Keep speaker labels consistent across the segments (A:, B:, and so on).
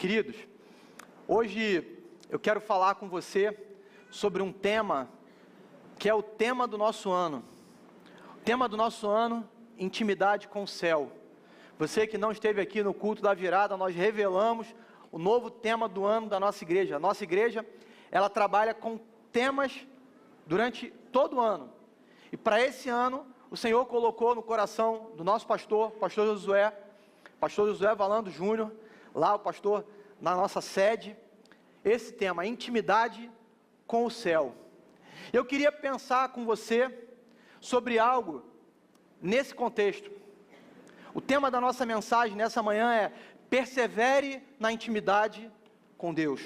A: Queridos, hoje eu quero falar com você sobre um tema que é o tema do nosso ano. O tema do nosso ano, intimidade com o céu. Você que não esteve aqui no culto da virada, nós revelamos o novo tema do ano da nossa igreja. A nossa igreja, ela trabalha com temas durante todo o ano. E para esse ano, o Senhor colocou no coração do nosso pastor Josué Valando Júnior, lá o pastor na nossa sede, esse tema, intimidade com o céu. Eu queria pensar com você sobre algo nesse contexto. O tema da nossa mensagem nessa manhã é: persevere na intimidade com Deus.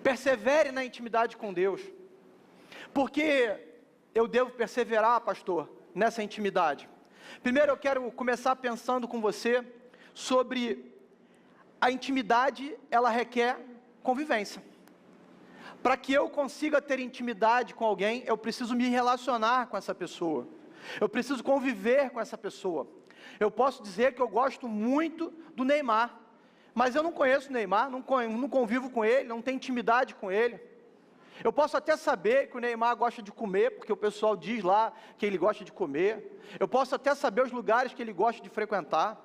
A: Persevere na intimidade com Deus. Por que eu devo perseverar, pastor, nessa intimidade? Primeiro eu quero começar pensando com você sobre a intimidade. Ela requer convivência. Para que eu consiga ter intimidade com alguém, eu preciso me relacionar com essa pessoa. Eu preciso conviver com essa pessoa. Eu posso dizer que eu gosto muito do Neymar, mas eu não conheço o Neymar, não convivo com ele, não tenho intimidade com ele. Eu posso até saber que o Neymar gosta de comer, porque o pessoal diz lá que ele gosta de comer. Eu posso até saber os lugares que ele gosta de frequentar.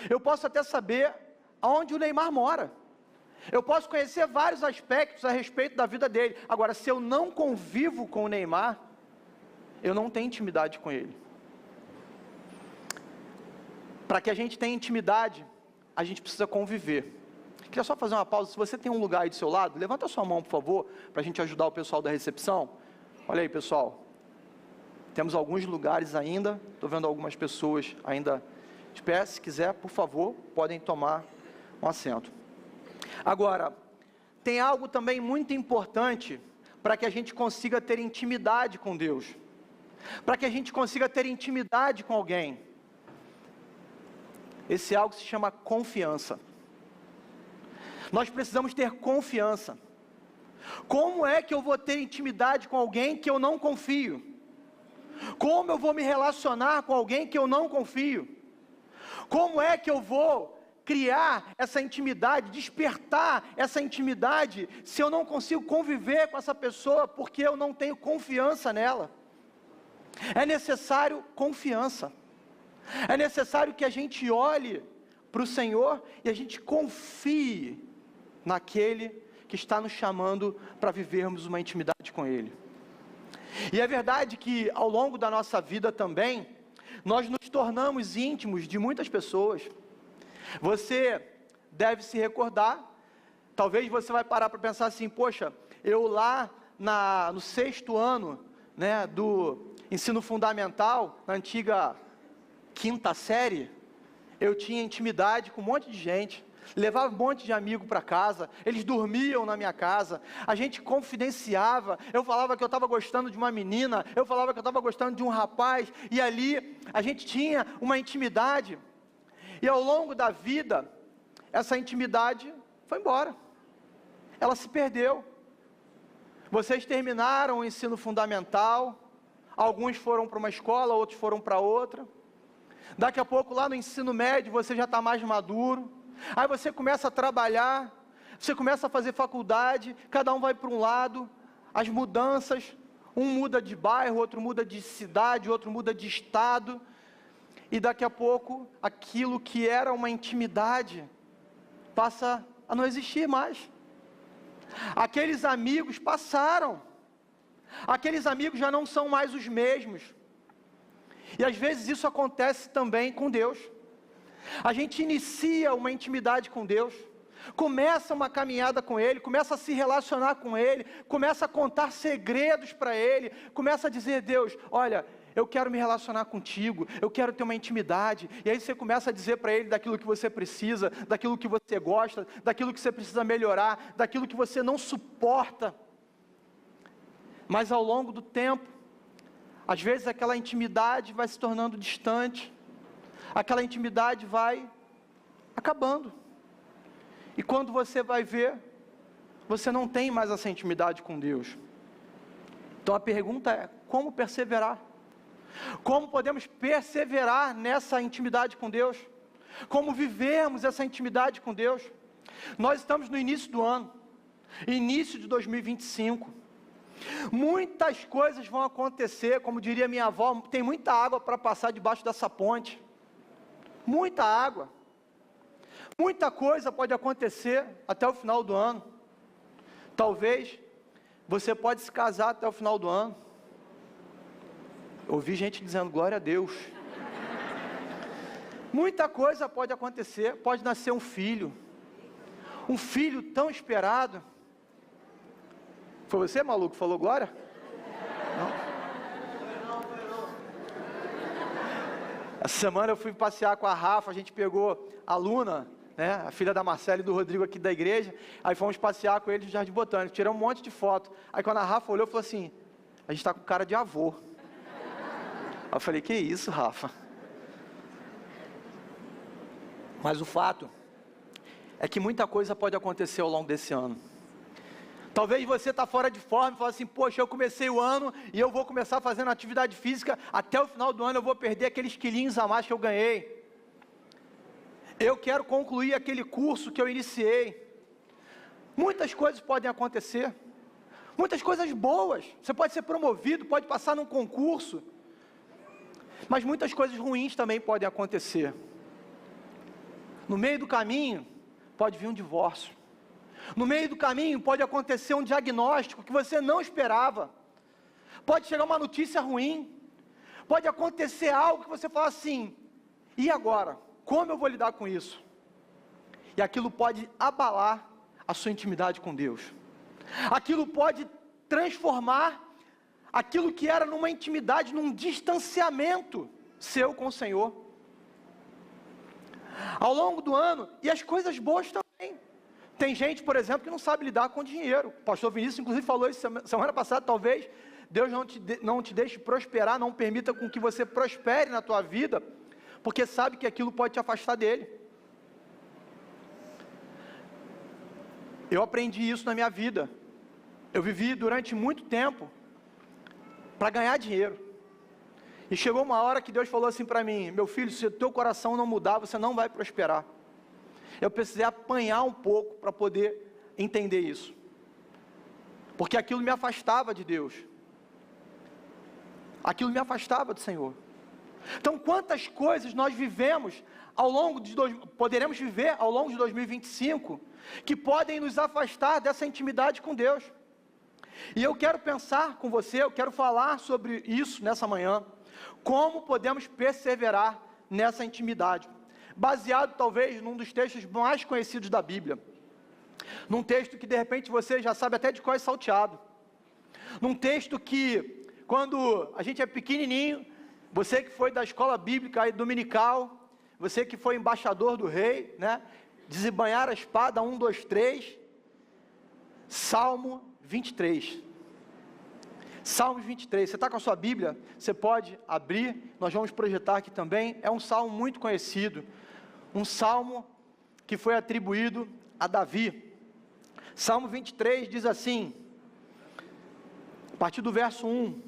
A: Eu posso até saber aonde o Neymar mora. Eu posso conhecer vários aspectos a respeito da vida dele. Agora, se eu não convivo com o Neymar, eu não tenho intimidade com ele. Para que a gente tenha intimidade, a gente precisa conviver. Queria só fazer uma pausa. Se você tem um lugar aí do seu lado, levanta a sua mão, por favor, para a gente ajudar o pessoal da recepção. Olha aí, pessoal. Temos alguns lugares ainda. Estou vendo algumas pessoas ainda de pé. Se quiser, por favor, podem tomar um assento. Agora, tem algo também muito importante para que a gente consiga ter intimidade com Deus. Para que a gente consiga ter intimidade com alguém. Esse algo se chama confiança. Nós precisamos ter confiança. Como é que eu vou ter intimidade com alguém que eu não confio? Como eu vou me relacionar com alguém que eu não confio? Como é que eu vou criar essa intimidade, despertar essa intimidade, se eu não consigo conviver com essa pessoa, porque eu não tenho confiança nela? É necessário confiança. É necessário que a gente olhe para o Senhor e a gente confie naquele que está nos chamando para vivermos uma intimidade com Ele. E é verdade que ao longo da nossa vida também, nós nos tornamos íntimos de muitas pessoas. Você deve se recordar, talvez você vai parar para pensar assim: poxa, eu lá no 6º ano, do ensino fundamental, na antiga 5ª série, eu tinha intimidade com um monte de gente, levava um monte de amigo para casa, eles dormiam na minha casa, a gente confidenciava, eu falava que eu estava gostando de uma menina, eu falava que eu estava gostando de um rapaz, e ali a gente tinha uma intimidade, e ao longo da vida, essa intimidade foi embora, ela se perdeu. Vocês terminaram o ensino fundamental, alguns foram para uma escola, outros foram para outra. Daqui a pouco lá no ensino médio você já está mais maduro, aí você começa a trabalhar, você começa a fazer faculdade, cada um vai para um lado, as mudanças, um muda de bairro, outro muda de cidade, outro muda de estado, e daqui a pouco aquilo que era uma intimidade passa a não existir mais. Aqueles amigos passaram, aqueles amigos já não são mais os mesmos. E às vezes isso acontece também com Deus. A gente inicia uma intimidade com Deus, começa uma caminhada com Ele, começa a se relacionar com Ele, começa a contar segredos para Ele, começa a dizer: Deus, olha, eu quero me relacionar contigo, eu quero ter uma intimidade. E aí você começa a dizer para Ele daquilo que você precisa, daquilo que você gosta, daquilo que você precisa melhorar, daquilo que você não suporta. Mas ao longo do tempo, às vezes aquela intimidade vai se tornando distante, aquela intimidade vai acabando. E quando você vai ver, você não tem mais essa intimidade com Deus. Então a pergunta é: como perseverar? Como podemos perseverar nessa intimidade com Deus? Como vivermos essa intimidade com Deus? Nós estamos no início do ano, início de 2025. Muitas coisas vão acontecer, como diria minha avó, tem muita água para passar debaixo dessa ponte. Muita água. Muita coisa pode acontecer até o final do ano. Talvez você pode se casar até o final do ano. Ouvi gente dizendo glória a Deus. Muita coisa pode acontecer, pode nascer um filho tão esperado. Foi você, maluco, que falou glória? Não. Essa semana eu fui passear com a Rafa, a gente pegou a Luna, né, a filha da Marcela e do Rodrigo aqui da igreja, aí fomos passear com eles no Jardim Botânico, tiramos um monte de foto. Aí quando a Rafa olhou, falou assim, a gente está com cara de avô. Aí eu falei, que isso, Rafa? Mas o fato é que muita coisa pode acontecer ao longo desse ano. Talvez você está fora de forma e fala assim, poxa, eu comecei o ano e eu vou começar fazendo atividade física, até o final do ano eu vou perder aqueles quilinhos a mais que eu ganhei. Eu quero concluir aquele curso que eu iniciei. Muitas coisas podem acontecer, muitas coisas boas. Você pode ser promovido, pode passar num concurso, mas muitas coisas ruins também podem acontecer. No meio do caminho, pode vir um divórcio. No meio do caminho, pode acontecer um diagnóstico que você não esperava. Pode chegar uma notícia ruim. Pode acontecer algo que você fala assim, e agora? Como eu vou lidar com isso? E aquilo pode abalar a sua intimidade com Deus. Aquilo pode transformar aquilo que era numa intimidade, num distanciamento seu com o Senhor. Ao longo do ano, e as coisas boas também. Tem gente, por exemplo, que não sabe lidar com dinheiro. O pastor Vinícius, inclusive, falou isso semana passada. Talvez Deus não te deixe prosperar, não permita com que você prospere na tua vida, porque sabe que aquilo pode te afastar dele. Eu aprendi isso na minha vida. Eu vivi durante muito tempo para ganhar dinheiro. E chegou uma hora que Deus falou assim para mim, meu filho, se o teu coração não mudar, você não vai prosperar. Eu precisei apanhar um pouco para poder entender isso. Porque aquilo me afastava de Deus. Aquilo me afastava do Senhor. Então, quantas coisas nós vivemos poderemos viver ao longo de 2025, que podem nos afastar dessa intimidade com Deus. E eu quero pensar com você, eu quero falar sobre isso nessa manhã. Como podemos perseverar nessa intimidade? Baseado talvez num dos textos mais conhecidos da Bíblia. Num texto que de repente você já sabe até de qual é salteado. Num texto que, quando a gente é pequenininho, você que foi da escola bíblica aí dominical, você que foi embaixador do rei, né? Desembanhar a espada, 1, 2, 3. Salmo 23. Salmos 23, você está com a sua Bíblia? Você pode abrir, nós vamos projetar aqui também. É um salmo muito conhecido, um salmo que foi atribuído a Davi. Salmo 23 diz assim, a partir do verso 1,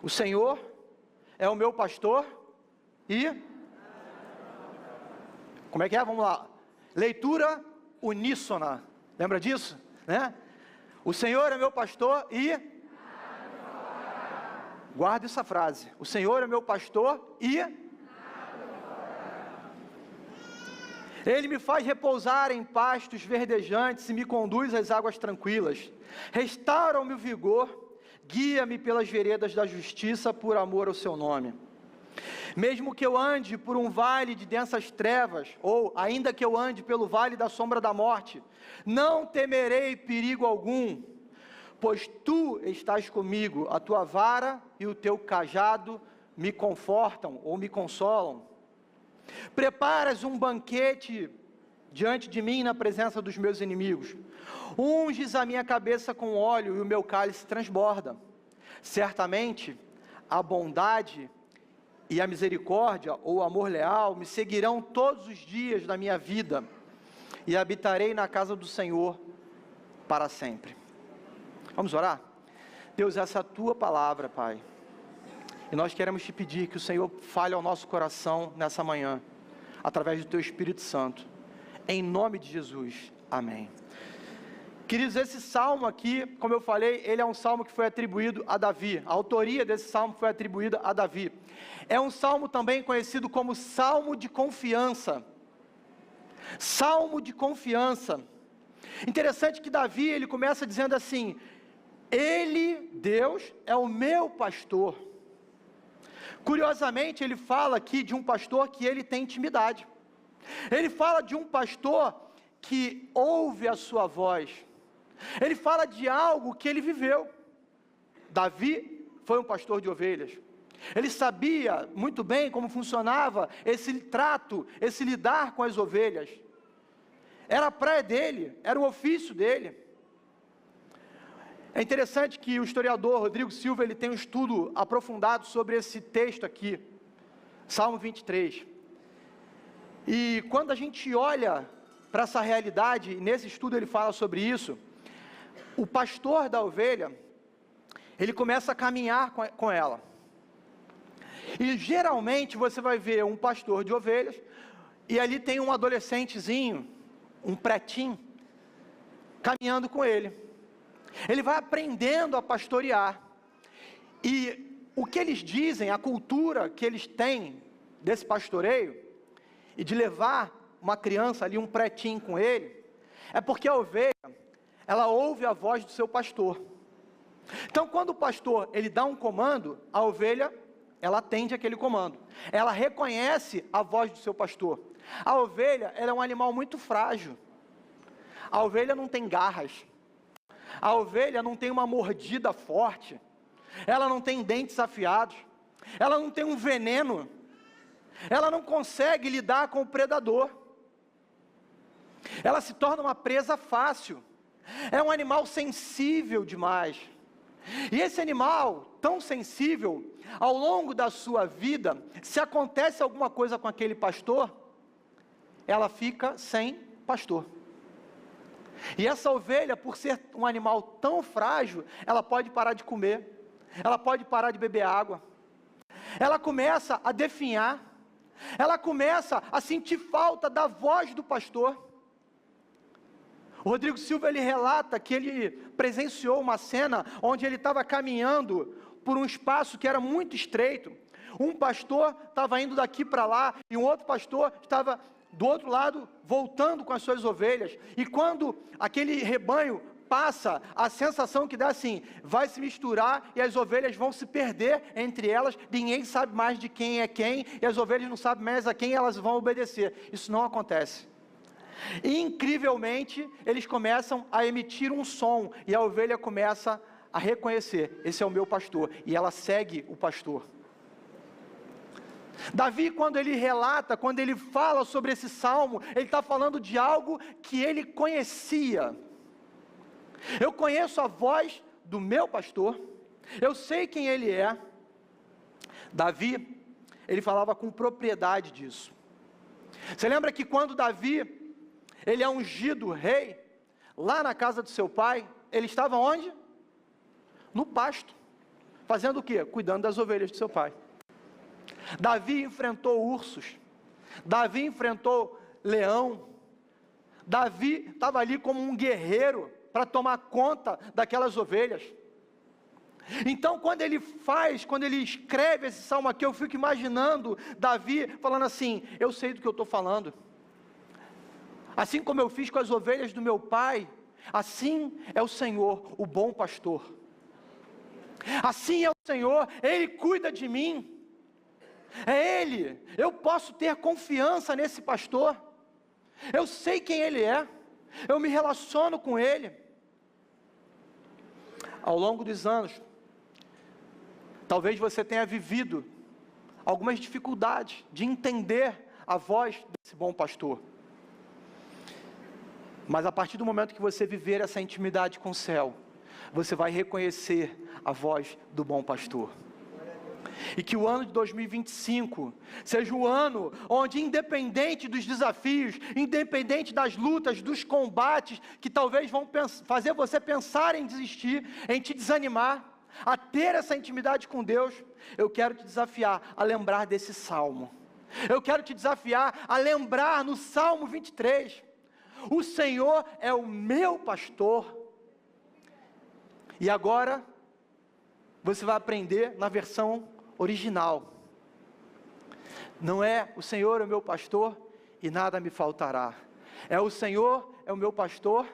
A: o Senhor é o meu pastor e... Como é que é? Vamos lá. Leitura uníssona, lembra disso? Né? O Senhor é meu pastor e... Guarde essa frase. O Senhor é meu pastor e... Ele me faz repousar em pastos verdejantes e me conduz às águas tranquilas. Restaura-me o vigor, guia-me pelas veredas da justiça por amor ao seu nome. Mesmo que eu ande por um vale de densas trevas, ou ainda que eu ande pelo vale da sombra da morte, não temerei perigo algum, pois tu estás comigo, a tua vara e o teu cajado me confortam ou me consolam. Preparas um banquete diante de mim na presença dos meus inimigos. Unges a minha cabeça com óleo e o meu cálice transborda. Certamente a bondade e a misericórdia ou o amor leal me seguirão todos os dias da minha vida e habitarei na casa do Senhor para sempre. Vamos orar? Deus, essa é a tua palavra, Pai. E nós queremos te pedir que o Senhor fale ao nosso coração nessa manhã, através do teu Espírito Santo. Em nome de Jesus. Amém. Queridos, esse salmo aqui, como eu falei, ele é um salmo que foi atribuído a Davi. A autoria desse salmo foi atribuída a Davi. É um salmo também conhecido como Salmo de Confiança. Salmo de Confiança. Interessante que Davi, ele começa dizendo assim: Ele, Deus, é o meu pastor. Curiosamente, ele fala aqui de um pastor que ele tem intimidade. Ele fala de um pastor que ouve a sua voz. Ele fala de algo que ele viveu. Davi foi um pastor de ovelhas. Ele sabia muito bem como funcionava esse trato, esse lidar com as ovelhas. Era a praia dele, era o ofício dele. É interessante que o historiador Rodrigo Silva, ele tem um estudo aprofundado sobre esse texto aqui, Salmo 23. E quando a gente olha para essa realidade, nesse estudo ele fala sobre isso, o pastor da ovelha, ele começa a caminhar com ela. E geralmente você vai ver um pastor de ovelhas, e ali tem um adolescentezinho, um pretinho, caminhando com ele. Ele vai aprendendo a pastorear. E o que eles dizem, a cultura que eles têm desse pastoreio, e de levar uma criança ali, um pretinho com ele, é porque a ovelha, ela ouve a voz do seu pastor. Então quando o pastor, ele dá um comando, a ovelha, ela atende aquele comando. Ela reconhece a voz do seu pastor. A ovelha, ela é um animal muito frágil. A ovelha não tem garras. A ovelha não tem uma mordida forte. Ela não tem dentes afiados. Ela não tem um veneno. Ela não consegue lidar com o predador. Ela se torna uma presa fácil. É um animal sensível demais. E esse animal, tão sensível, ao longo da sua vida, se acontece alguma coisa com aquele pastor, ela fica sem pastor. E essa ovelha, por ser um animal tão frágil, ela pode parar de comer, ela pode parar de beber água, ela começa a definhar, ela começa a sentir falta da voz do pastor. O Rodrigo Silva, ele relata que ele presenciou uma cena onde ele estava caminhando por um espaço que era muito estreito. Um pastor estava indo daqui para lá e um outro pastor estava do outro lado voltando com as suas ovelhas. E quando aquele rebanho passa, a sensação que dá assim, vai se misturar e as ovelhas vão se perder entre elas, ninguém sabe mais de quem é quem, e as ovelhas não sabem mais a quem elas vão obedecer. Isso não acontece. E, incrivelmente, eles começam a emitir um som, e a ovelha começa a reconhecer, esse é o meu pastor, e ela segue o pastor. Davi, quando ele relata, quando ele fala sobre esse salmo, ele está falando de algo que ele conhecia. Eu conheço a voz do meu pastor, eu sei quem ele é. Davi, ele falava com propriedade disso. Você lembra que quando Davi, ele é ungido rei, lá na casa do seu pai, ele estava onde? No pasto, fazendo o quê? Cuidando das ovelhas do seu pai. Davi enfrentou ursos, Davi enfrentou leão, Davi estava ali como um guerreiro, para tomar conta daquelas ovelhas. Então quando ele escreve esse salmo aqui, eu fico imaginando Davi falando assim, eu sei do que eu estou falando. Assim como eu fiz com as ovelhas do meu pai, assim é o Senhor, o bom pastor. Assim é o Senhor, Ele cuida de mim. É Ele, eu posso ter confiança nesse pastor. Eu sei quem Ele é, eu me relaciono com Ele. Ao longo dos anos, talvez você tenha vivido algumas dificuldades de entender a voz desse bom pastor. Mas a partir do momento que você viver essa intimidade com o céu, você vai reconhecer a voz do bom pastor. E que o ano de 2025 seja o ano onde, independente dos desafios, independente das lutas, dos combates, que talvez vão fazer você pensar em desistir, em te desanimar, a ter essa intimidade com Deus, eu quero te desafiar a lembrar desse salmo. Eu quero te desafiar a lembrar no Salmo 23, O Senhor é o meu pastor. E agora, você vai aprender na versão original. Não é o Senhor é o meu pastor e nada me faltará. É o Senhor é o meu pastor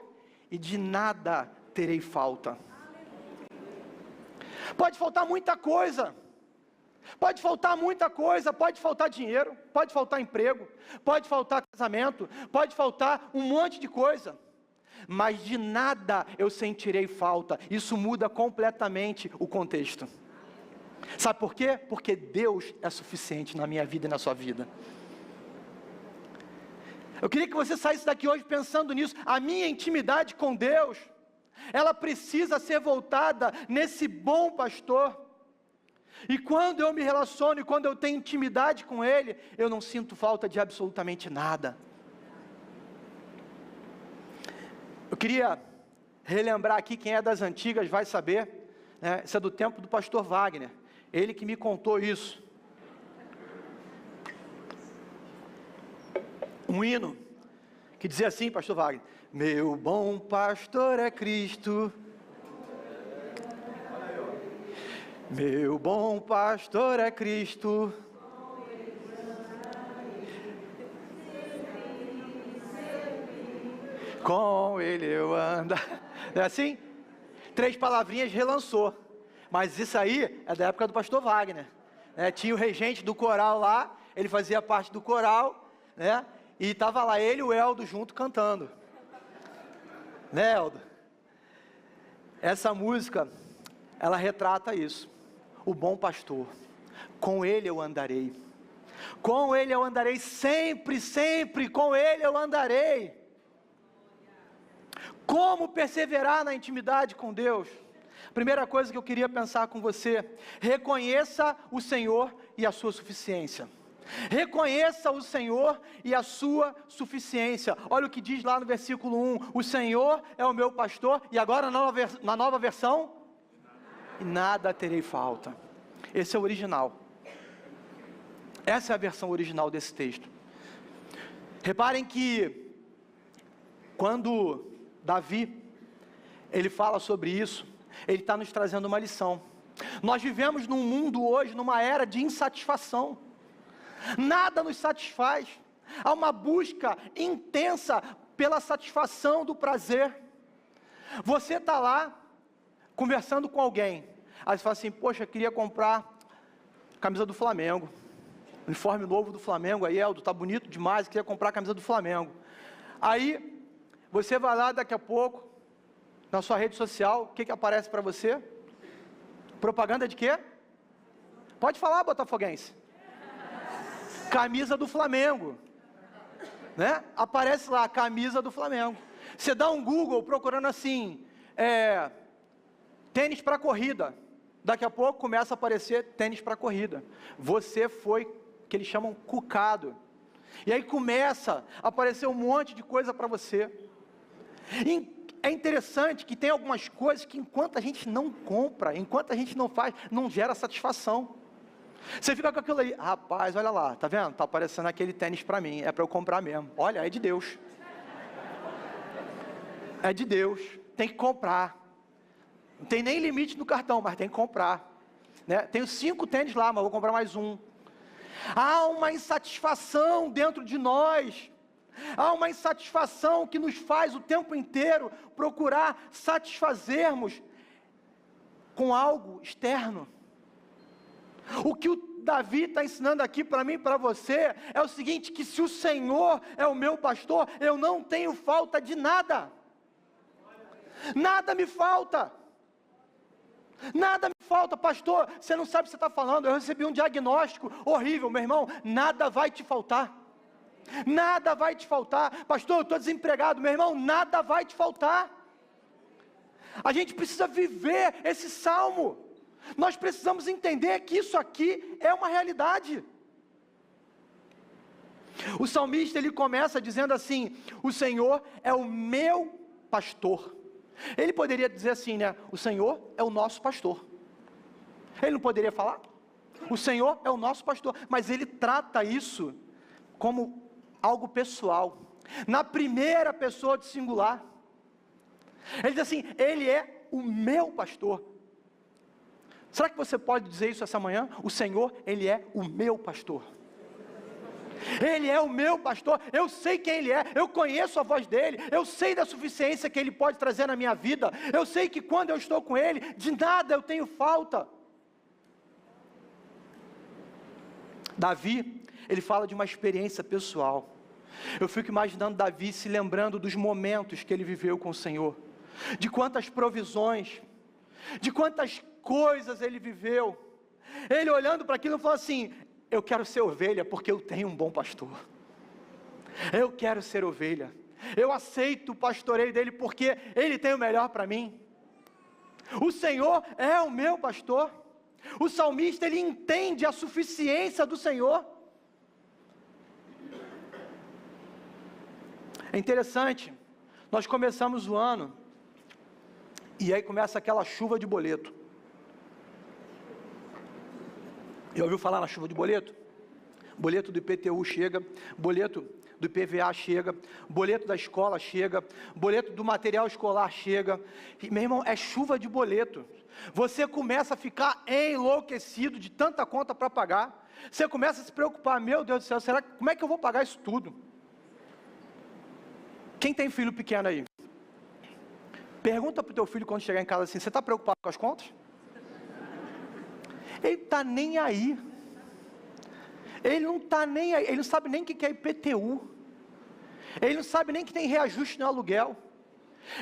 A: e de nada terei falta. Pode faltar muita coisa. Pode faltar muita coisa, pode faltar dinheiro, pode faltar emprego, pode faltar casamento, pode faltar um monte de coisa. Mas de nada eu sentirei falta. Isso muda completamente o contexto. Sabe por quê? Porque Deus é suficiente na minha vida e na sua vida. Eu queria que você saísse daqui hoje pensando nisso. A minha intimidade com Deus, ela precisa ser voltada nesse bom pastor. E quando eu me relaciono e quando eu tenho intimidade com Ele, eu não sinto falta de absolutamente nada. Eu queria relembrar aqui, quem é das antigas vai saber, né? Isso é do tempo do pastor Wagner, ele que me contou isso. Um hino que dizia assim, pastor Wagner: meu bom pastor é Cristo, meu bom pastor é Cristo, com Ele eu ando. Não é assim? 3 palavrinhas relançou. Mas isso aí é da época do pastor Wagner, né? Tinha o regente do coral lá, ele fazia parte do coral, né? E estava lá ele e o Eldo junto cantando, né, Eldo? Essa música, ela retrata isso. O bom pastor, com Ele eu andarei, com Ele eu andarei sempre, sempre, com Ele eu andarei. Como perseverar na intimidade com Deus? Primeira coisa que eu queria pensar com você: reconheça o Senhor e a sua suficiência. Reconheça o Senhor e a sua suficiência. Olha o que diz lá no versículo 1: o Senhor é o meu pastor, e agora na nova versão, e nada terei falta. Esse é o original. Essa é a versão original desse texto. Reparem que quando Davi, ele fala sobre isso, ele está nos trazendo uma lição. Nós vivemos num mundo hoje, numa era de insatisfação. Nada nos satisfaz. Há uma busca intensa pela satisfação do prazer. Você está lá, conversando com alguém, aí você fala assim: poxa, eu queria comprar a camisa do Flamengo, uniforme novo do Flamengo, aí Eldo, tá bonito demais, queria comprar a camisa do Flamengo. Aí, você vai lá daqui a pouco, na sua rede social, o que aparece para você? Propaganda de quê? Pode falar, botafoguense. Camisa do Flamengo, né? Aparece lá, camisa do Flamengo. Você dá um Google procurando assim, tênis para corrida. Daqui a pouco começa a aparecer tênis para corrida. Você foi, que eles chamam, cucado. E aí começa a aparecer um monte de coisa para você. E é interessante que tem algumas coisas que enquanto a gente não compra, enquanto a gente não faz, não gera satisfação. Você fica com aquilo aí: rapaz, olha lá, tá vendo? Tá aparecendo aquele tênis para mim, é para eu comprar mesmo. Olha, é de Deus. É de Deus, tem que comprar. Não tem nem limite no cartão, mas tem que comprar, né? Tenho 5 tênis lá, mas vou comprar mais um. Há uma insatisfação dentro de nós. Há uma insatisfação que nos faz o tempo inteiro procurar satisfazermos com algo externo. O que o Davi está ensinando aqui para mim e para você é o seguinte: que se o Senhor é o meu pastor, eu não tenho falta de nada. Nada me falta. Nada me falta, pastor. Você não sabe o que você está falando. Eu recebi um diagnóstico horrível, meu irmão. Nada vai te faltar. Nada vai te faltar. Pastor, eu estou desempregado, meu irmão. Nada vai te faltar. A gente precisa viver esse salmo. Nós precisamos entender que isso aqui é uma realidade. O salmista, ele começa dizendo assim: o Senhor é o meu pastor. Ele poderia dizer assim, né? O Senhor é o nosso pastor. Ele não poderia falar? O Senhor é o nosso pastor. Mas ele trata isso como algo pessoal. na primeira pessoa do singular. Ele diz assim: Ele é o meu pastor. Será que você pode dizer isso essa manhã? O Senhor, Ele é o meu pastor. Ele é o meu pastor, eu sei quem Ele é, eu conheço a voz dEle, eu sei da suficiência que Ele pode trazer na minha vida, eu sei que quando eu estou com Ele, de nada eu tenho falta. Davi, ele fala de uma experiência pessoal. Eu fico imaginando Davi se lembrando dos momentos que ele viveu com o Senhor, de quantas provisões, de quantas coisas ele viveu. Ele olhando para aquilo e falou assim: eu quero ser ovelha porque eu tenho um bom pastor. Eu quero ser ovelha. Eu aceito o pastoreio dele porque ele tem o melhor para mim. O Senhor é o meu pastor. O salmista, ele entende a suficiência do Senhor. É interessante, nós começamos o ano, e aí começa aquela chuva de boleto. Já ouviu falar na chuva de boleto? Boleto do IPTU chega, boleto do IPVA chega, boleto da escola chega, boleto do material escolar chega. E, meu irmão, é chuva de boleto. Você começa a ficar enlouquecido de tanta conta para pagar. Você começa a se preocupar: meu Deus do céu, como é que eu vou pagar isso tudo? Quem tem filho pequeno aí? Pergunta para o teu filho quando chegar em casa assim: você está preocupado com as contas? Ele está nem aí. Ele não está nem aí. Ele não sabe nem o que é IPTU. Ele não sabe nem que tem reajuste no aluguel.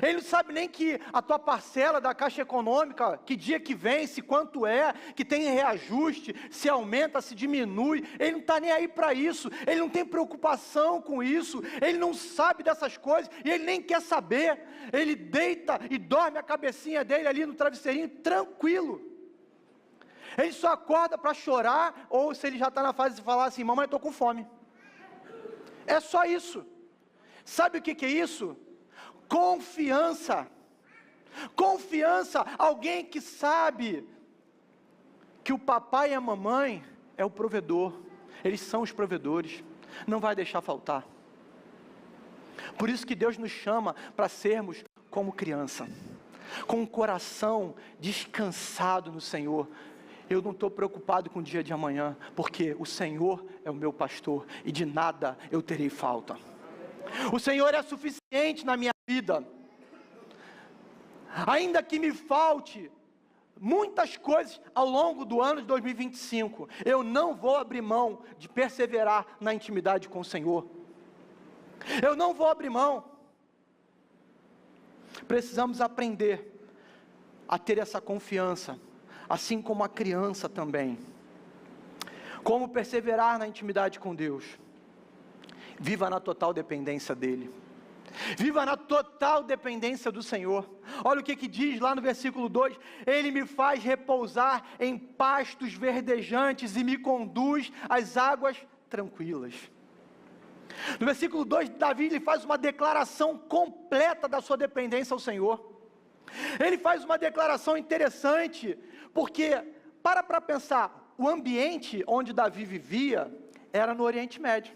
A: Ele não sabe nem que a tua parcela da Caixa Econômica, que dia que vence, quanto é, que tem reajuste, se aumenta, se diminui. Ele não está nem aí para isso. Ele não tem preocupação com isso. Ele não sabe dessas coisas e ele nem quer saber. Ele deita e dorme a cabecinha dele ali no travesseirinho, tranquilo. Ele só acorda para chorar, ou se ele já está na fase de falar assim: mamãe, estou com fome. É só isso. Sabe o que é isso? Confiança. Confiança. Alguém que sabe que o papai e a mamãe é o provedor. Eles são os provedores. Não vai deixar faltar. Por isso que Deus nos chama para sermos como criança, com um coração descansado no Senhor. Eu não estou preocupado com o dia de amanhã, porque o Senhor é o meu pastor e de nada eu terei falta. O Senhor é suficiente na minha vida. Ainda que me falte muitas coisas ao longo do ano de 2025, eu não vou abrir mão de perseverar na intimidade com o Senhor. Eu não vou abrir mão. Precisamos aprender a ter essa confiança, assim como a criança também. Como perseverar na intimidade com Deus? Viva na total dependência dEle. Viva na total dependência do Senhor. Olha o que diz lá no versículo 2: Ele me faz repousar em pastos verdejantes e me conduz às águas tranquilas. No versículo 2, Davi ele faz uma declaração completa da sua dependência ao Senhor. Ele faz uma declaração interessante, porque, para pensar, o ambiente onde Davi vivia era no Oriente Médio.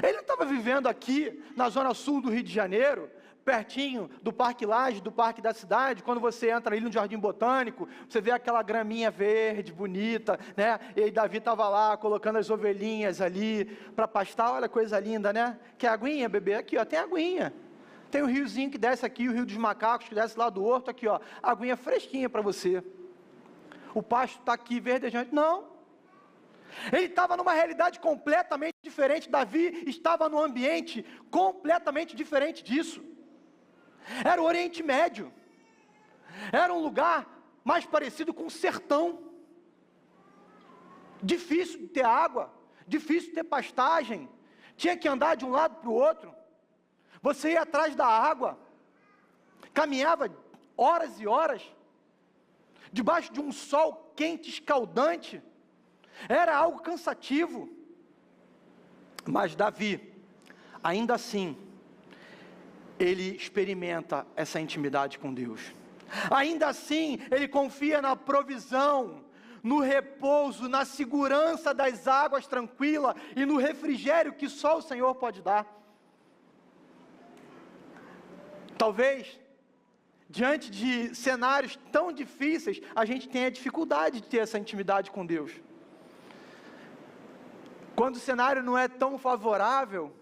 A: Ele não estava vivendo aqui na zona sul do Rio de Janeiro, pertinho do Parque Lage, do Parque da Cidade. Quando você entra ali no Jardim Botânico, você vê aquela graminha verde, bonita, né? E aí Davi estava lá, colocando as ovelhinhas ali, para pastar. Olha, coisa linda, né? Quer aguinha, bebê? Aqui, ó, tem aguinha. Tem o riozinho que desce aqui, o Rio dos Macacos, que desce lá do horto, aqui, ó, aguinha fresquinha para você. O pasto está aqui verdejante. Não. Ele estava numa realidade completamente diferente. Davi estava num ambiente completamente diferente disso. Era o Oriente Médio. Era um lugar mais parecido com um sertão. Difícil de ter água, difícil de ter pastagem. Tinha que andar de um lado para o outro. Você ia atrás da água, caminhava horas e horas, debaixo de um sol quente, escaldante. Era algo cansativo. Mas Davi, ainda assim, ele experimenta essa intimidade com Deus. Ainda assim, ele confia na provisão, no repouso, na segurança das águas tranquilas e no refrigério que só o Senhor pode dar. Talvez, diante de cenários tão difíceis, a gente tenha dificuldade de ter essa intimidade com Deus. Quando o cenário não é tão favorável,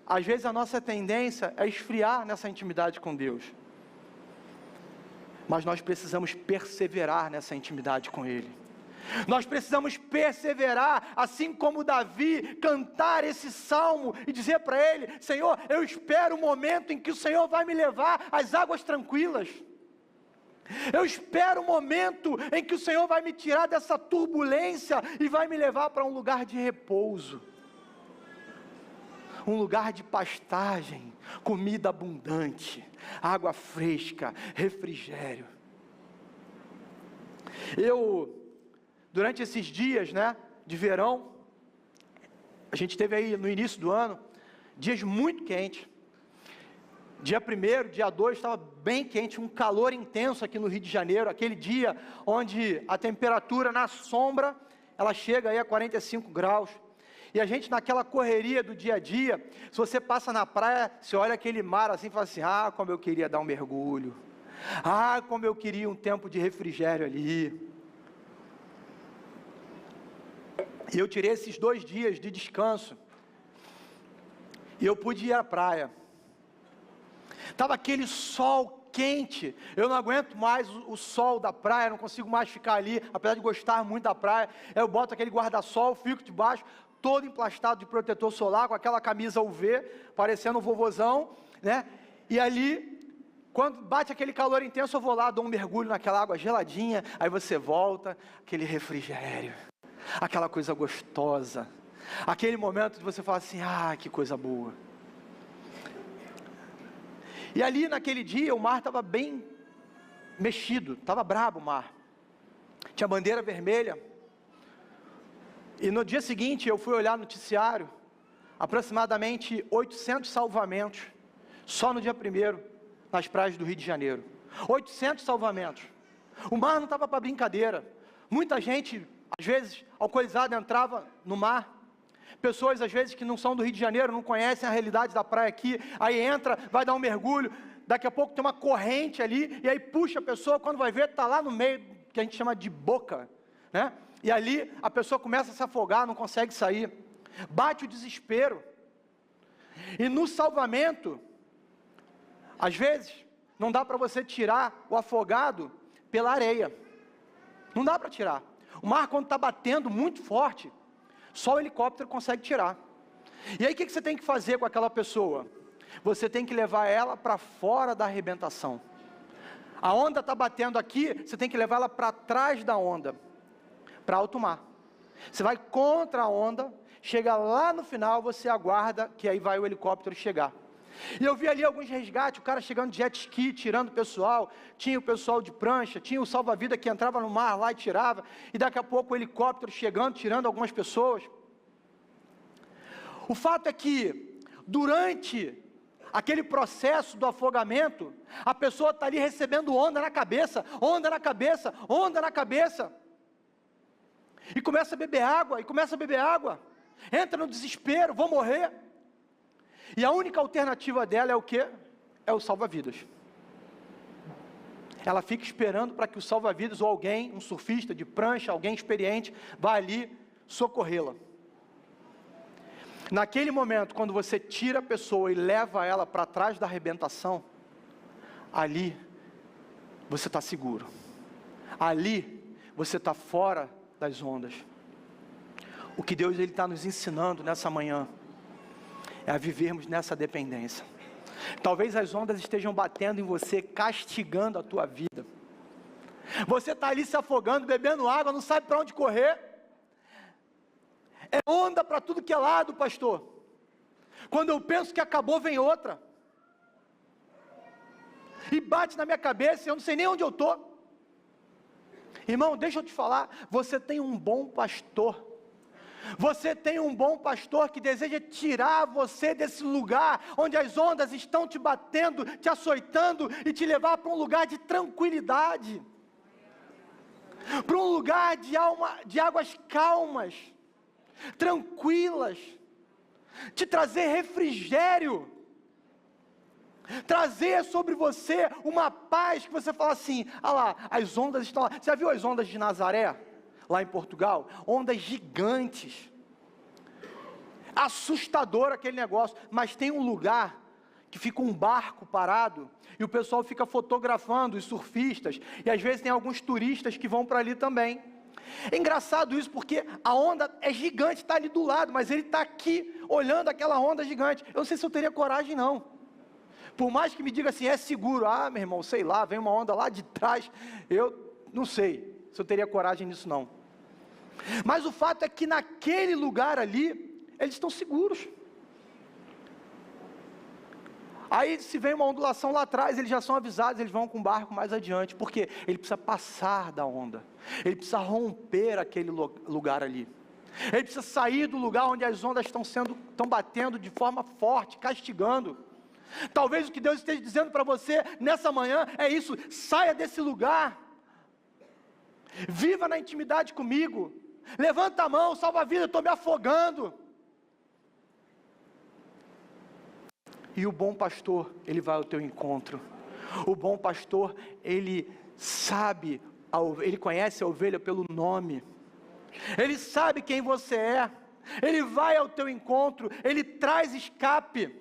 A: às vezes a nossa tendência é esfriar nessa intimidade com Deus. Mas nós precisamos perseverar nessa intimidade com Ele. Nós precisamos perseverar, assim como Davi, cantar esse salmo e dizer para Ele: Senhor, eu espero o momento em que o Senhor vai me levar às águas tranquilas. Eu espero o momento em que o Senhor vai me tirar dessa turbulência e vai me levar para um lugar de repouso. Um lugar de pastagem, comida abundante, água fresca, refrigério. Durante esses dias, de verão, a gente teve aí no início do ano, dias muito quentes. Dia 1º, dia 2, estava bem quente, um calor intenso aqui no Rio de Janeiro, aquele dia onde a temperatura na sombra, ela chega aí a 45 graus. E a gente naquela correria do dia a dia, se você passa na praia, você olha aquele mar assim e fala assim: ah, como eu queria dar um mergulho. Ah, como eu queria um tempo de refrigério ali. E eu tirei esses 2 dias de descanso. E eu pude ir à praia. Estava aquele sol quente, eu não aguento mais o sol da praia, não consigo mais ficar ali, apesar de gostar muito da praia. Eu boto aquele guarda-sol, fico debaixo, todo emplastado de protetor solar, com aquela camisa UV, parecendo um vovozão, E ali, quando bate aquele calor intenso, eu vou lá, dou um mergulho naquela água geladinha, aí você volta, aquele refrigério, aquela coisa gostosa, aquele momento de você falar assim: ah, que coisa boa. E ali naquele dia o mar estava bem mexido, estava brabo o mar, tinha bandeira vermelha. E no dia seguinte eu fui olhar no noticiário, aproximadamente 800 salvamentos, só no dia 1º, nas praias do Rio de Janeiro. 800 salvamentos. O mar não estava para brincadeira. Muita gente, às vezes, alcoolizada, entrava no mar. Pessoas, às vezes, que não são do Rio de Janeiro, não conhecem a realidade da praia aqui, aí entra, vai dar um mergulho, daqui a pouco tem uma corrente ali, e aí puxa a pessoa, quando vai ver, está lá no meio, que a gente chama de boca, E ali a pessoa começa a se afogar, não consegue sair, bate o desespero. E no salvamento, às vezes, não dá para você tirar o afogado pela areia, não dá para tirar. O mar, quando está batendo muito forte, só o helicóptero consegue tirar. E aí o que você tem que fazer com aquela pessoa? Você tem que levar ela para fora da arrebentação. A onda está batendo aqui, você tem que levar ela para trás da onda, para alto mar. Você vai contra a onda, chega lá no final, você aguarda que aí vai o helicóptero chegar. E eu vi ali alguns resgates, o cara chegando de jet ski, tirando o pessoal, tinha o pessoal de prancha, tinha o salva-vida que entrava no mar lá e tirava, e daqui a pouco o helicóptero chegando, tirando algumas pessoas. O fato é que, durante aquele processo do afogamento, a pessoa está ali recebendo onda na cabeça, onda na cabeça, onda na cabeça, e começa a beber água, entra no desespero, vou morrer. E a única alternativa dela é o quê? É o salva-vidas. Ela fica esperando para que o salva-vidas ou alguém, um surfista de prancha, alguém experiente, vá ali socorrê-la. Naquele momento, quando você tira a pessoa e leva ela para trás da arrebentação, ali você está seguro. Ali você está fora das ondas. O que Deus está nos ensinando nessa manhã é a vivermos nessa dependência. Talvez as ondas estejam batendo em você, castigando a tua vida. Você está ali se afogando, bebendo água, não sabe para onde correr. É onda para tudo que é lado, pastor. Quando eu penso que acabou, vem outra. E bate na minha cabeça, eu não sei nem onde eu estou. Irmão, deixa eu te falar, você tem um bom pastor. Você tem um bom pastor que deseja tirar você desse lugar onde as ondas estão te batendo, te açoitando e te levar para um lugar de tranquilidade. para um lugar de águas calmas, tranquilas, te trazer refrigério, trazer sobre você uma paz que você fala assim, ah lá, as ondas estão lá. Você já viu as ondas de Nazaré, lá em Portugal? Ondas gigantes, assustador aquele negócio, mas tem um lugar que fica um barco parado, e o pessoal fica fotografando, os surfistas, e às vezes tem alguns turistas que vão para ali também. É engraçado isso, porque a onda é gigante, está ali do lado, mas ele está aqui, olhando aquela onda gigante. Eu não sei se eu teria coragem não, por mais que me diga assim, é seguro, ah meu irmão, sei lá, vem uma onda lá de trás, eu não sei se eu teria coragem nisso não. Mas o fato é que naquele lugar ali, eles estão seguros. Aí se vem uma ondulação lá atrás, eles já são avisados, eles vão com o barco mais adiante, porque ele precisa passar da onda, ele precisa romper aquele lugar ali, ele precisa sair do lugar onde as ondas estão batendo de forma forte, castigando. Talvez o que Deus esteja dizendo para você nessa manhã é isso: saia desse lugar, viva na intimidade comigo, levanta a mão, salva a vida, eu estou me afogando. E o bom pastor, ele vai ao teu encontro. O bom pastor, ele sabe, ele conhece a ovelha pelo nome. Ele sabe quem você é. Ele vai ao teu encontro, ele traz escape.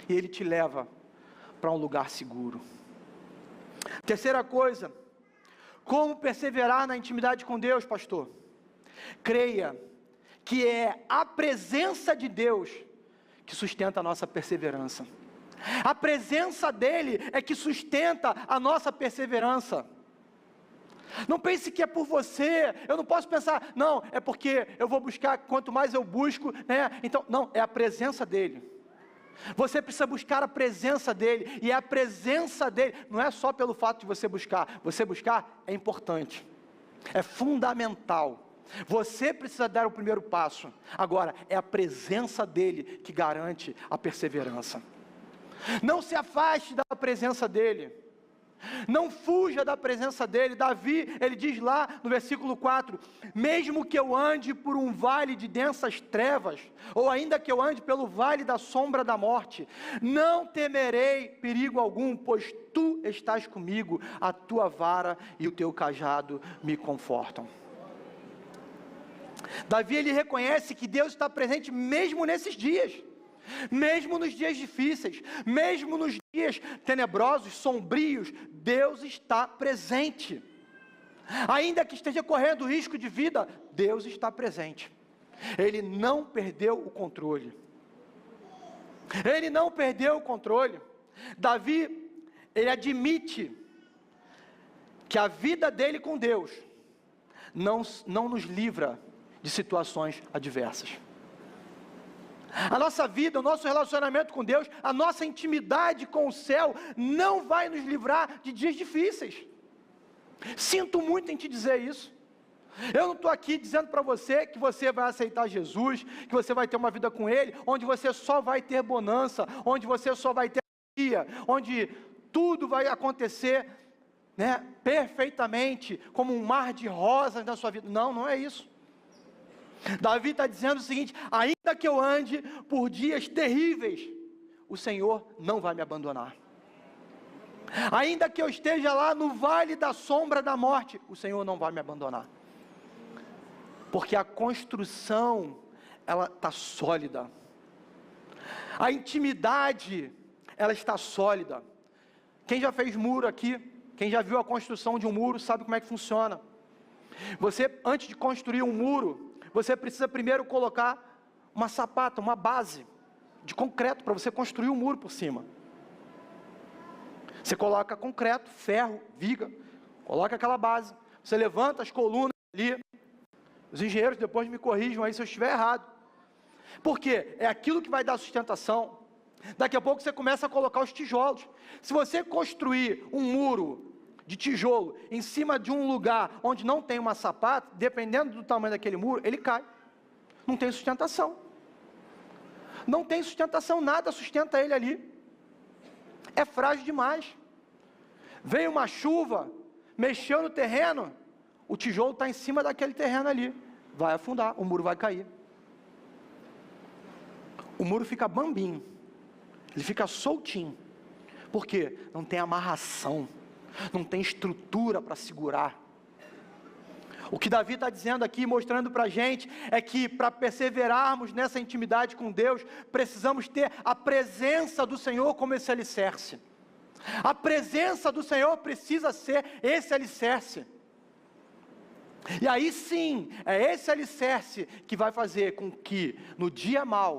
A: E ele te leva para um lugar seguro. Terceira coisa, como perseverar na intimidade com Deus, pastor? Creia que é a presença de Deus que sustenta a nossa perseverança. A presença dele é que sustenta a nossa perseverança. Não pense que é por você. Eu não posso pensar, não, é porque eu vou buscar, quanto mais eu busco, né? Então, não, é a presença dele. Você precisa buscar a presença dele, e a presença dele não é só pelo fato de você buscar é importante, é fundamental. Você precisa dar o primeiro passo. Agora, é a presença dele que garante a perseverança. Não se afaste da presença dele. Não fuja da presença dele. Davi, ele diz lá no versículo 4, mesmo que eu ande por um vale de densas trevas, ou ainda que eu ande pelo vale da sombra da morte, não temerei perigo algum, pois tu estás comigo, a tua vara e o teu cajado me confortam. Davi, ele reconhece que Deus está presente mesmo nesses dias, mesmo nos dias difíceis, mesmo nos dias tenebrosos, sombrios, Deus está presente. Ainda que esteja correndo risco de vida, Deus está presente. Ele não perdeu o controle. Ele não perdeu o controle. Davi, ele admite que a vida dele com Deus não nos livra de situações adversas. A nossa vida, o nosso relacionamento com Deus, a nossa intimidade com o céu, não vai nos livrar de dias difíceis. Sinto muito em te dizer isso. Eu não estou aqui dizendo para você que você vai aceitar Jesus, que você vai ter uma vida com Ele, onde você só vai ter bonança, onde você só vai ter alegria, onde tudo vai acontecer, né, perfeitamente, como um mar de rosas na sua vida. Não, não é isso. Davi está dizendo o seguinte: ainda que eu ande por dias terríveis, o Senhor não vai me abandonar. Ainda que eu esteja lá no vale da sombra da morte, o Senhor não vai me abandonar. Porque a construção, ela está sólida. A intimidade, ela está sólida. Quem já fez muro aqui, quem já viu a construção de um muro, sabe como é que funciona. Você, antes de construir um muro, você precisa primeiro colocar uma sapata, uma base de concreto, para você construir um muro por cima. Você coloca concreto, ferro, viga, coloca aquela base, você levanta as colunas ali. Os engenheiros depois me corrijam aí se eu estiver errado. Por quê? É aquilo que vai dar sustentação. Daqui a pouco você começa a colocar os tijolos. Se você construir um muro de tijolo em cima de um lugar onde não tem uma sapata, dependendo do tamanho daquele muro, ele cai. Não tem sustentação. Não tem sustentação, nada sustenta ele ali. É frágil demais. Vem uma chuva, mexeu no terreno, o tijolo está em cima daquele terreno ali, vai afundar, o muro vai cair. O muro fica bambinho, ele fica soltinho. Por quê? Não tem amarração, não tem estrutura para segurar. O que Davi está dizendo aqui, mostrando para a gente, é que para perseverarmos nessa intimidade com Deus, precisamos ter a presença do Senhor como esse alicerce. A presença do Senhor precisa ser esse alicerce. E aí sim, é esse alicerce que vai fazer com que no dia mau,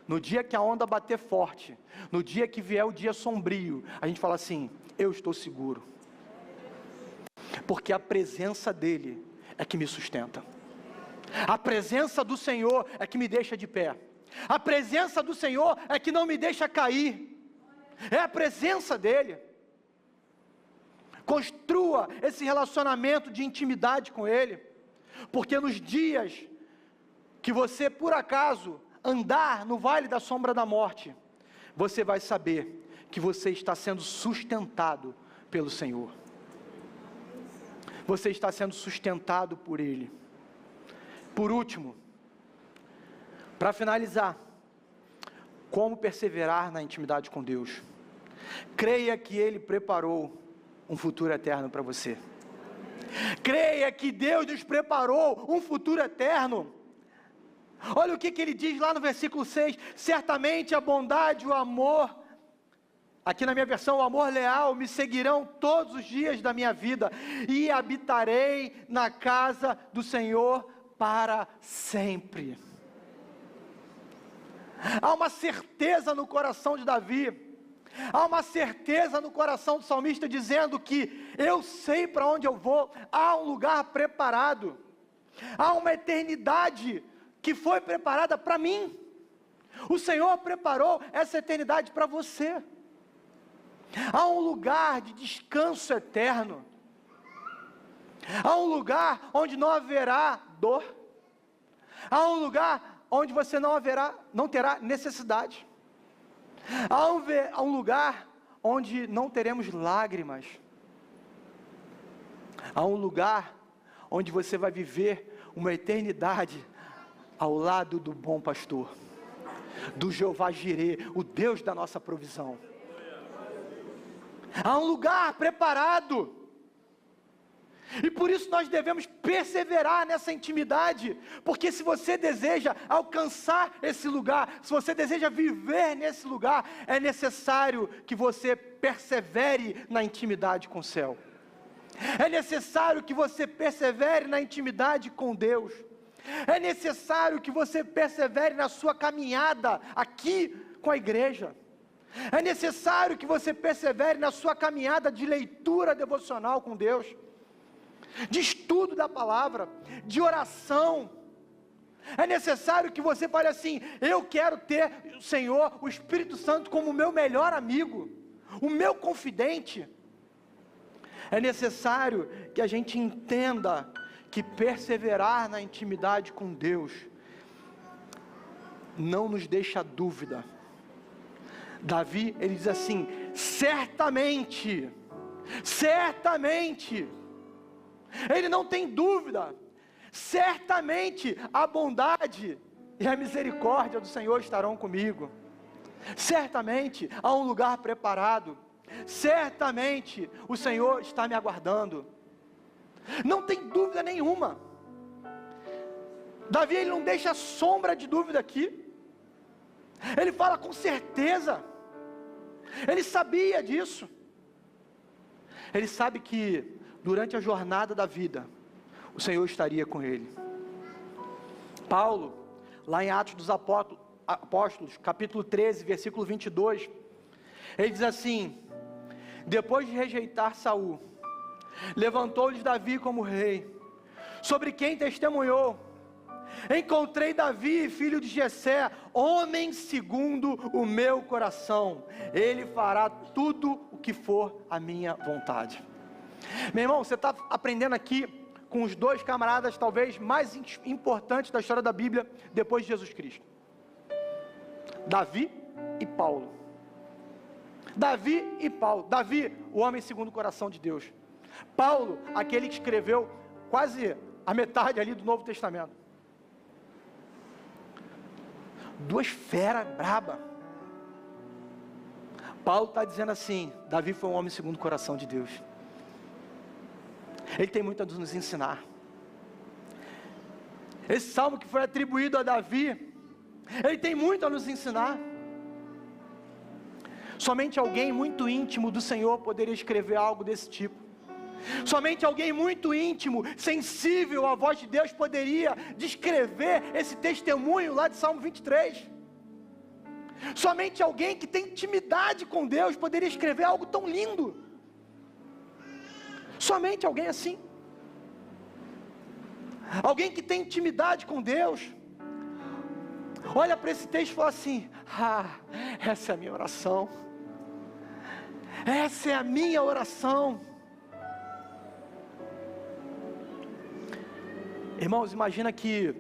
A: no dia que a onda bater forte, no dia que vier o dia sombrio, a gente fala assim, eu estou seguro. Porque a presença dEle é que me sustenta. A presença do Senhor é que me deixa de pé. A presença do Senhor é que não me deixa cair. É a presença dEle. Construa esse relacionamento de intimidade com Ele. Porque nos dias que você, por acaso, andar no vale da sombra da morte, você vai saber que você está sendo sustentado pelo Senhor. Você está sendo sustentado por Ele. Por último, para finalizar, como perseverar na intimidade com Deus? Creia que Ele preparou um futuro eterno para você. Creia que Deus nos preparou um futuro eterno. Olha o que Ele diz lá no versículo 6, certamente a bondade e o amor, aqui na minha versão, o amor leal, me seguirão todos os dias da minha vida, e habitarei na casa do Senhor para sempre. Há uma certeza no coração de Davi, há uma certeza no coração do salmista, dizendo que eu sei para onde eu vou, há um lugar preparado, há uma eternidade que foi preparada para mim. O Senhor preparou essa eternidade para você. Há um lugar de descanso eterno. Há um lugar onde não haverá dor. Há um lugar onde você não terá necessidade. Há um lugar onde não teremos lágrimas. Há um lugar onde você vai viver uma eternidade ao lado do bom pastor, do Jeová Jirê, o Deus da nossa provisão. Há um lugar preparado, e por isso nós devemos perseverar nessa intimidade, porque se você deseja alcançar esse lugar, se você deseja viver nesse lugar, é necessário que você persevere na intimidade com o céu, é necessário que você persevere na intimidade com Deus, é necessário que você persevere na sua caminhada aqui com a igreja, é necessário que você persevere na sua caminhada de leitura devocional com Deus, de estudo da palavra, de oração. É necessário que você fale assim, eu quero ter o Senhor, o Espírito Santo como o meu melhor amigo, o meu confidente. É necessário que a gente entenda que perseverar na intimidade com Deus não nos deixa dúvida. Davi, ele diz assim, certamente, ele não tem dúvida, certamente a bondade e a misericórdia do Senhor estarão comigo, certamente há um lugar preparado, certamente o Senhor está me aguardando, não tem dúvida nenhuma. Davi, ele não deixa sombra de dúvida aqui, ele fala com certeza, ele sabia disso, ele sabe que durante a jornada da vida, o Senhor estaria com ele. Paulo, lá em Atos dos Apóstolos, capítulo 13, versículo 22, ele diz assim, depois de rejeitar Saul, levantou-lhes Davi como rei, sobre quem testemunhou, encontrei Davi, filho de Jessé, homem segundo o meu coração, ele fará tudo o que for a minha vontade. Meu irmão, você está aprendendo aqui com os dois camaradas talvez mais importantes da história da Bíblia, depois de Jesus Cristo, Davi e Paulo. Davi, o homem segundo o coração de Deus. Paulo, aquele que escreveu quase a metade ali do Novo Testamento. Duas feras braba. Paulo está dizendo assim: Davi foi um homem segundo o coração de Deus. Ele tem muito a nos ensinar. Esse salmo que foi atribuído a Davi, ele tem muito a nos ensinar. Somente alguém muito íntimo do Senhor poderia escrever algo desse tipo. Somente alguém muito íntimo, sensível à voz de Deus, poderia descrever esse testemunho lá de Salmo 23. Somente alguém que tem intimidade com Deus poderia escrever algo tão lindo. Somente alguém assim. Alguém que tem intimidade com Deus olha para esse texto e fala assim: essa é a minha oração. Essa é a minha oração. Irmãos, imagina que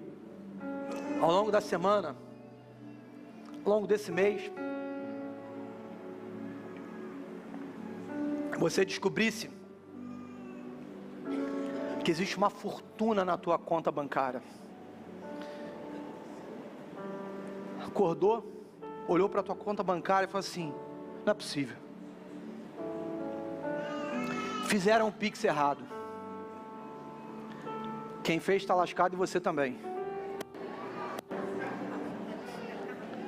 A: ao longo da semana, ao longo desse mês, você descobrisse que existe uma fortuna na tua conta bancária. Acordou, olhou para a tua conta bancária e falou assim: não é possível. Fizeram um Pix errado. Quem fez está lascado e você também.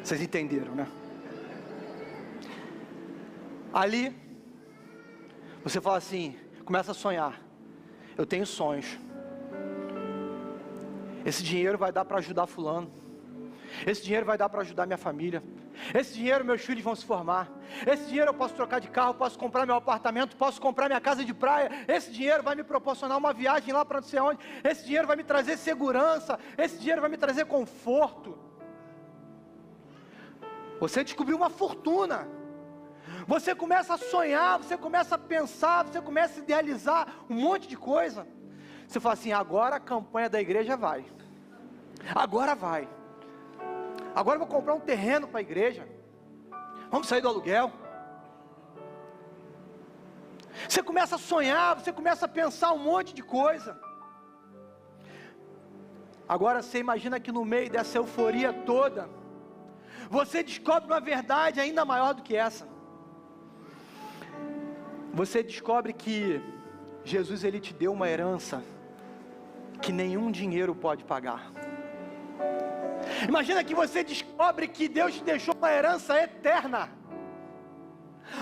A: Vocês entenderam, né? Ali, você fala assim, começa a sonhar. Eu tenho sonhos. Esse dinheiro vai dar para ajudar fulano. Esse dinheiro vai dar para ajudar minha família. Esse dinheiro meus filhos vão se formar. Esse dinheiro eu posso trocar de carro, posso comprar meu apartamento, posso comprar minha casa de praia. Esse dinheiro vai me proporcionar uma viagem lá para não sei onde. Esse dinheiro vai me trazer segurança. Esse dinheiro vai me trazer conforto. Você descobriu uma fortuna. Você começa a sonhar, você começa a pensar, você começa a idealizar um monte de coisa. Você fala assim: agora a campanha da igreja vai. Agora vai. Agora eu vou comprar um terreno para a igreja. Vamos sair do aluguel. Você começa a sonhar, você começa a pensar um monte de coisa. Agora você imagina que no meio dessa euforia toda, você descobre uma verdade ainda maior do que essa. Você descobre que Jesus, ele te deu uma herança que nenhum dinheiro pode pagar. Imagina que você descobre que Deus te deixou uma herança eterna.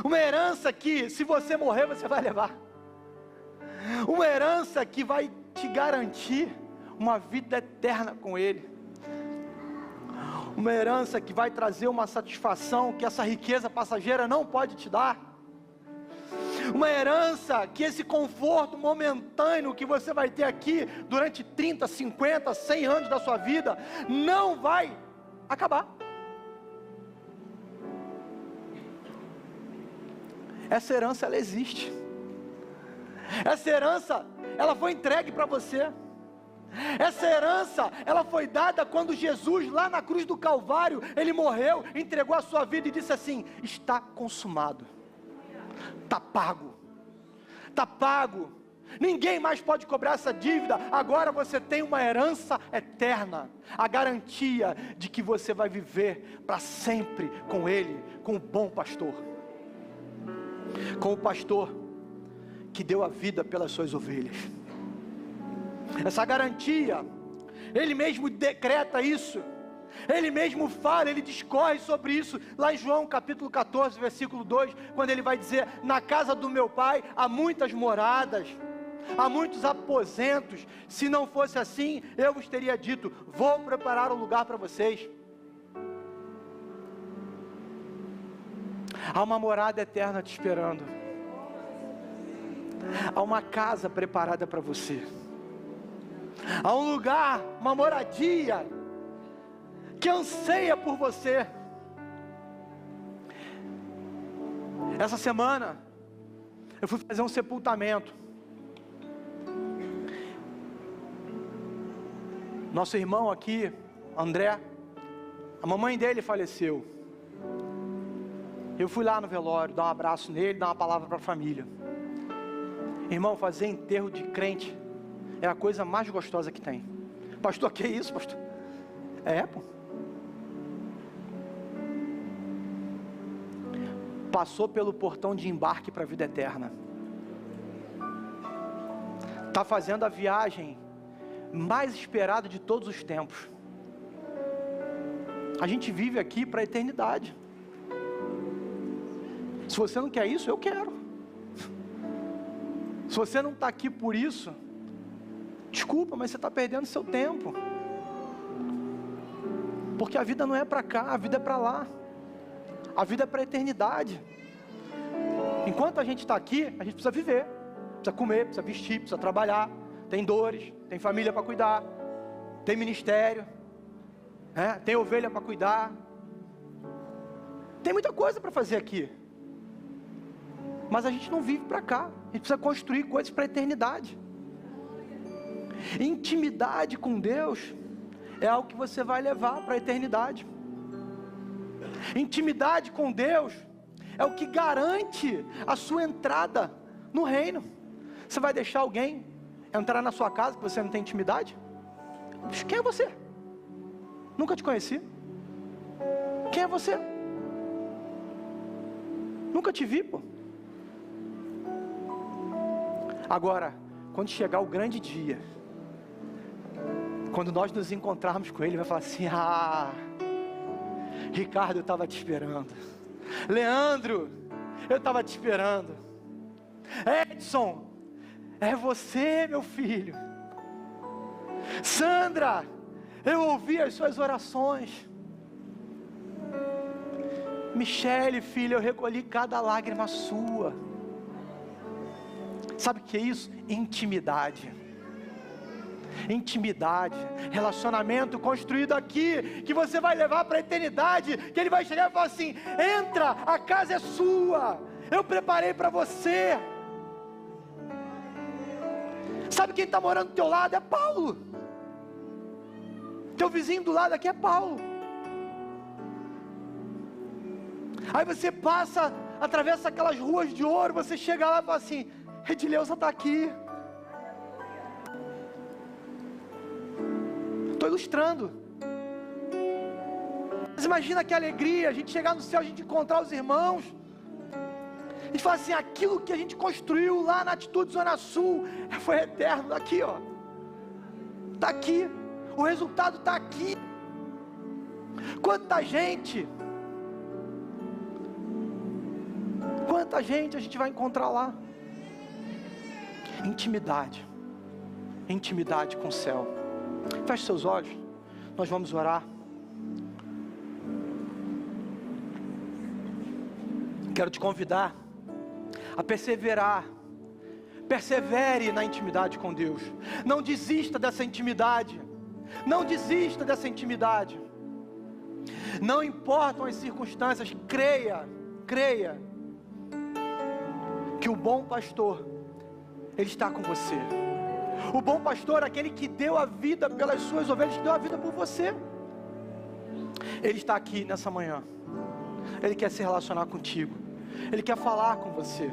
A: Uma herança que, se você morrer, você vai levar. Uma herança que vai te garantir uma vida eterna com Ele. Uma herança que vai trazer uma satisfação que essa riqueza passageira não pode te dar. Uma herança que esse conforto momentâneo que você vai ter aqui durante 30, 50, 100 anos da sua vida não vai acabar. Essa herança, ela existe. Essa herança, ela foi entregue para você. Essa herança, ela foi dada quando Jesus, lá na cruz do Calvário, Ele morreu, entregou a sua vida e disse assim: está consumado. Está pago. Está pago. Ninguém mais pode cobrar essa dívida. Agora você tem uma herança eterna. A garantia de que você vai viver para sempre com Ele, com o bom pastor. Com o pastor que deu a vida pelas suas ovelhas. Essa garantia, Ele mesmo decreta isso. Ele mesmo fala, Ele discorre sobre isso, lá em João capítulo 14, versículo 2, quando Ele vai dizer: na casa do meu Pai há muitas moradas, há muitos aposentos, se não fosse assim, eu vos teria dito, vou preparar um lugar para vocês. Há uma morada eterna te esperando, há uma casa preparada para você, há um lugar, uma moradia, que anseia por você. Essa semana, eu fui fazer um sepultamento. Nosso irmão aqui, André, a mamãe dele faleceu. Eu fui lá no velório, dar um abraço nele, dar uma palavra para a família. Irmão, fazer enterro de crente é a coisa mais gostosa que tem. Pastor, que isso, pastor? Pô. Passou pelo portão de embarque para a vida eterna. Está fazendo a viagem mais esperada de todos os tempos. A gente vive aqui para a eternidade. Se você não quer isso, eu quero. Se você não está aqui por isso, desculpa, mas você está perdendo seu tempo. Porque a vida não é para cá, a vida é para lá. A vida é para a eternidade. Enquanto a gente está aqui, a gente precisa viver. Precisa comer, precisa vestir, precisa trabalhar. Tem dores, tem família para cuidar. Tem ministério. Tem ovelha para cuidar. Tem muita coisa para fazer aqui. Mas a gente não vive para cá. A gente precisa construir coisas para a eternidade. Intimidade com Deus é algo que você vai levar para a eternidade. Intimidade com Deus é o que garante a sua entrada no reino. Você vai deixar alguém entrar na sua casa que você não tem intimidade? Quem é você? Nunca te conheci. Quem é você? Nunca te vi, pô. Agora, quando chegar o grande dia, quando nós nos encontrarmos com Ele, Ele vai falar assim: Ricardo, eu estava te esperando. Leandro, eu estava te esperando. Edson, é você, meu filho. Sandra, eu ouvi as suas orações. Michele, filha, eu recolhi cada lágrima sua. Sabe o que é isso? Intimidade. Intimidade, relacionamento construído aqui, que você vai levar para a eternidade, que Ele vai chegar e falar assim: entra, a casa é sua, eu preparei para você. Sabe quem está morando do teu lado? É Paulo. Teu vizinho do lado aqui é Paulo. Aí você passa, atravessa aquelas ruas de ouro, você chega lá e fala assim: Edileuza está aqui. Estou ilustrando. Mas imagina que alegria, a gente chegar no céu, a gente encontrar os irmãos. A gente fala assim: aquilo que a gente construiu lá na Atitude Zona Sul, foi eterno, aqui ó. Está aqui, o resultado está aqui. Quanta gente a gente vai encontrar lá. Intimidade. Intimidade com o céu. Feche seus olhos, nós vamos orar. Quero te convidar a perseverar. Persevere na intimidade com Deus. Não desista dessa intimidade. Não desista dessa intimidade. Não importam as circunstâncias, creia que o bom pastor, Ele está com você. O bom pastor é aquele que deu a vida pelas suas ovelhas, que deu a vida por você. Ele está aqui nessa manhã. Ele quer se relacionar contigo. Ele quer falar com você.